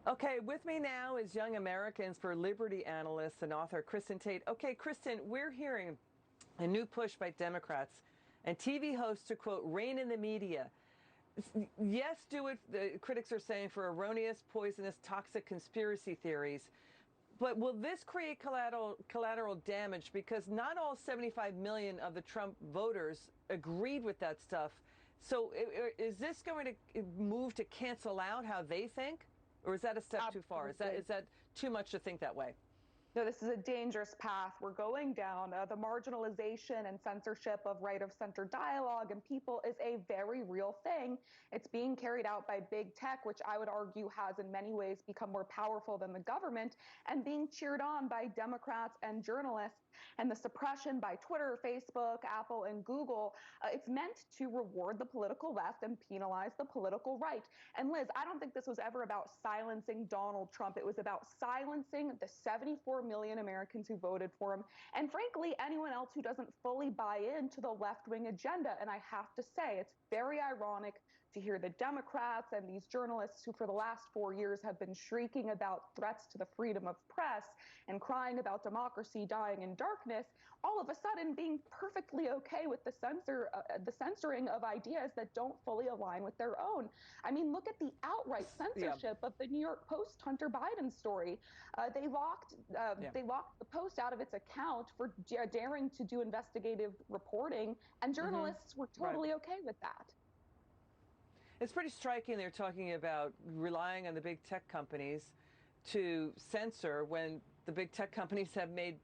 Okay, with me now is Young Americans for Liberty analyst and author Kristin Tate. Okay, Kristin, we're hearing a new push by Democrats and TV hosts to, quote, rein in the media. Yes, do it, the critics are saying, for erroneous, poisonous, toxic conspiracy theories. But will this create collateral damage? Because not all 75 million of the Trump voters agreed with that stuff. So is this going to move to cancel out how they think? Or is that a step too far? Is that too much to think that way? No, this is a dangerous path we're going down. The marginalization and censorship of right of center dialogue and people is a very real thing. It's being carried out by big tech, which I would argue has in many ways become more powerful than the government, and being cheered on by Democrats and journalists. And the suppression by Twitter, Facebook, Apple, and Google, it's meant to reward the political left and penalize the political right. And Liz, I don't think this was ever about silencing Donald Trump. It was about silencing the 74 million Americans who voted for him, and frankly, anyone else who doesn't fully buy into the left-wing agenda. And I have to say, it's very ironic to hear the Democrats and these journalists who for the last 4 years have been shrieking about threats to the freedom of press and crying about democracy dying in darkness, all of a sudden being perfectly okay with the censoring of ideas that don't fully align with their own. I mean, look at the outright censorship of the New York Post Hunter Biden story. They locked the Post out of its account for daring to do investigative reporting, and journalists were totally okay with that. It's pretty striking they're talking about relying on the big tech companies to censor when the big tech companies have made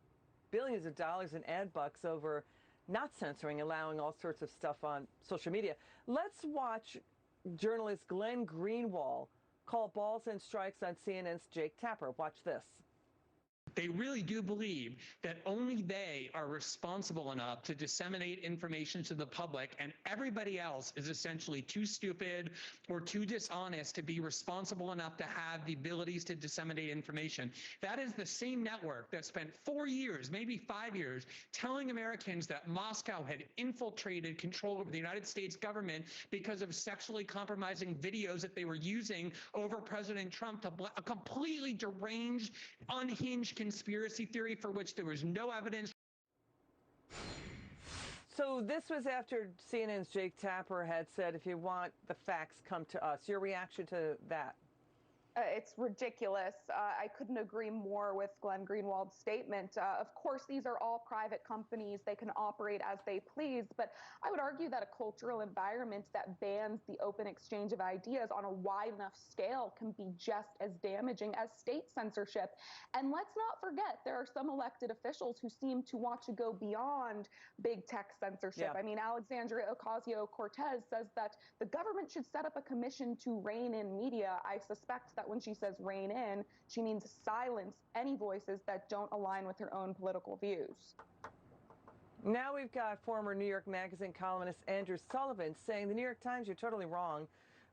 billions of dollars in ad bucks over not censoring, allowing all sorts of stuff on social media. Let's watch journalist Glenn Greenwald call balls and strikes on CNN's Jake Tapper. Watch this. They really do believe that only they are responsible enough to disseminate information to the public, and everybody else is essentially too stupid or too dishonest to be responsible enough to have the abilities to disseminate information. That is the same network that spent 4 years, maybe 5 years, telling Americans that Moscow had infiltrated control over the United States government because of sexually compromising videos that they were using over President Trump, to a completely deranged, unhinged conspiracy theory for which there was no evidence. So this was after CNN's Jake Tapper had said, if you want the facts, come to us. Your reaction to that? It's ridiculous. I couldn't agree more with Glenn Greenwald's statement. Of course, these are all private companies. They can operate as they please. But I would argue that a cultural environment that bans the open exchange of ideas on a wide enough scale can be just as damaging as state censorship. And let's not forget, there are some elected officials who seem to want to go beyond big tech censorship. I mean, Alexandria Ocasio-Cortez says that the government should set up a commission to rein in media. I suspect that when she says rein in, she means silence any voices that don't align with her own political views. Now we've got former New York Magazine columnist Andrew Sullivan saying the New York Times, you're totally wrong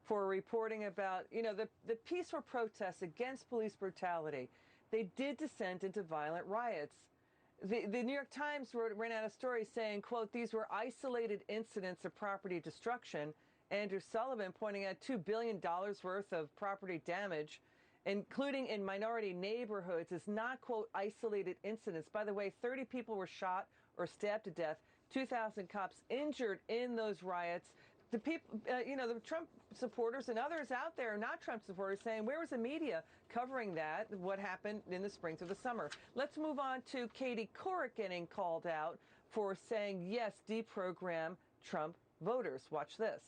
for reporting about, the peaceful protests against police brutality. They did descend into violent riots. The New York Times ran out of stories saying, quote, these were isolated incidents of property destruction. Andrew Sullivan pointing out $2 billion worth of property damage, including in minority neighborhoods, is not, quote, isolated incidents. By the way, 30 people were shot or stabbed to death, 2,000 cops injured in those riots. The people, the Trump supporters and others out there, not Trump supporters, saying, where was the media covering that, what happened in the spring to the summer? Let's move on to Katie Couric getting called out for saying, yes, deprogram Trump voters. Watch this.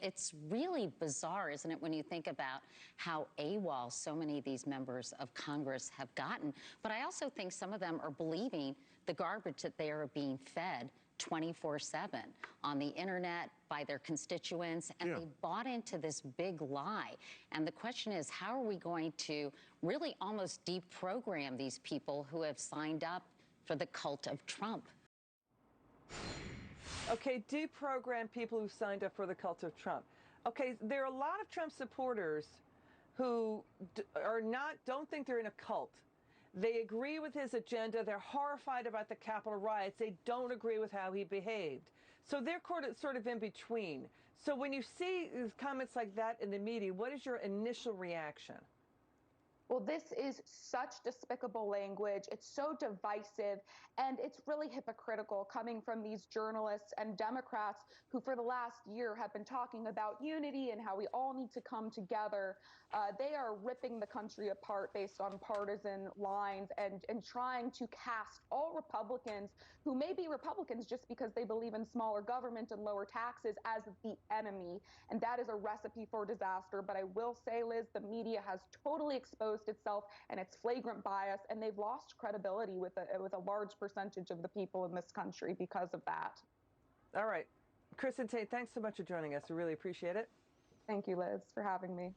It's really bizarre, isn't it, when you think about how AWOL so many of these members of Congress have gotten. But I also think some of them are believing the garbage that they are being fed 24/7 on the internet by their constituents, and they bought into this big lie. And the question is, how are we going to really almost deprogram these people who have signed up for the cult of Trump? Okay, deprogram people who signed up for the cult of Trump. Okay, there are a lot of Trump supporters who don't think they're in a cult. They agree with his agenda. They're horrified about the Capitol riots. They don't agree with how he behaved. So they're sort of in between. So when you see comments like that in the media, what is your initial reaction? Well, this is such despicable language. It's so divisive, and it's really hypocritical coming from these journalists and Democrats who, for the last year, have been talking about unity and how we all need to come together. They are ripping the country apart based on partisan lines and trying to cast all Republicans who may be Republicans just because they believe in smaller government and lower taxes as the enemy. And that is a recipe for disaster. But I will say, Liz, the media has totally exposed itself and its flagrant bias, and they've lost credibility with a large percentage of the people in this country because of that. All right. Kristin Tate, thanks so much for joining us. We really appreciate it. Thank you, Liz, for having me.